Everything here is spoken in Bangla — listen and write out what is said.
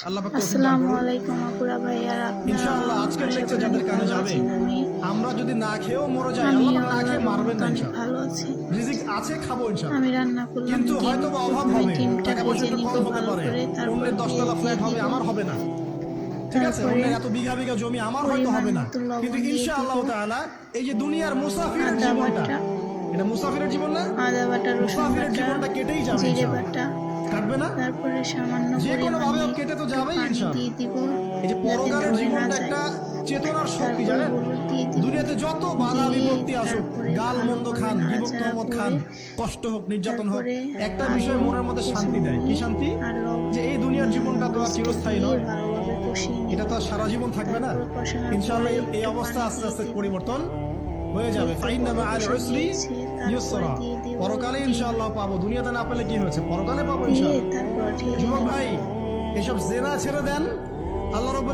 আল্লাহ পাক তৌফিক দান আসসালামু করুন। আলাইকুম আপুরা ভাইয়ারা, ইনশাআল্লাহ আজকের লেকচার যাদের কানে যাবে, আমরা যদি না খেয়েও মরে যাই, আল্লাহ পাক না খেয়ে মারবেন না ইনশাআল্লাহ। ভালো আছি। রিজিক আছে, খাবো ইনশাআল্লাহ। আমি রান্না করলাম কিন্তু ডিম। হয়তো বা অভাব প্রথমে হবে, ডিমটা টাকা পয়সা ভেজে একটু নিব কম হতে ভালো পারে, করে, তারপর অন্যের 10 তলা ফ্ল্যাট হবে, আমার হবে না, ঠিক আছে? তারপরে অন্যের এত বিঘা বিঘা জমি আমার হয়তো হবে না, পরিমাণ মতো লবণ কিন্তু দিয়ে ইনশাআল্লাহ দিব। তাআলা এই যে দুনিয়ার মুসাফিরের আদা জীবনটা, বাটা, এটা মুসাফিরের জীবন না, আদা বাটা, রসুন মুসাফিরের বাটা, জীবনটা কেটেই যাবে জিরে ইনশাআল্লাহ। বাটা, কাটবে না, তারপরে সামান্য যে কোনো ভাবে পরিমাণে কেটে তো একটু যাবেই পানি ইনশাআল্লাহ। দিয়ে দিব এই যে যাতে পরকালের ধরে না জীবনটা যায়। একটা চেতনার শক্তি, তারপরে জানেন? হলুদ দিয়ে দিব। দুনিয়াতে যত বাধা দিয়ে বিপত্তি আসুক, তারপরে গাল মন্দ ভালোভাবে খান, বিভক্ত নাড়াচাড়া মত করে খান, কষ্ট হোক, নির্যাতন হোক, তারপরে একটা আলু, বিষয় মনের মধ্যে শান্তি দেয়। কি শান্তি? আর লবণ যে এই দুনিয়ার জীবনটা তো আর চিরস্থায়ী নয়, ভালোভাবে কষিয়ে নিব। এটা তো আর সারা জীবন থাকবে না। তারপর কষানোর ইনশাআল্লাহ পরে এই একটু অবস্থা পানি আস্তে দিয়ে আস্তে দিব। পরিবর্তন হয়ে যাবে। ফাইন্না মাআল উসরি ইউসরা। পরকালে ইনশাআল্লাহ পাবো, দুনিয়াতে না পেলে কি হয়েছে, পরকালে পাবো ইনশাআল্লাহ। তারপর যুবক ভাই, এসব জেনা ছেড়ে দেন, আল্লাহ রাব্বুল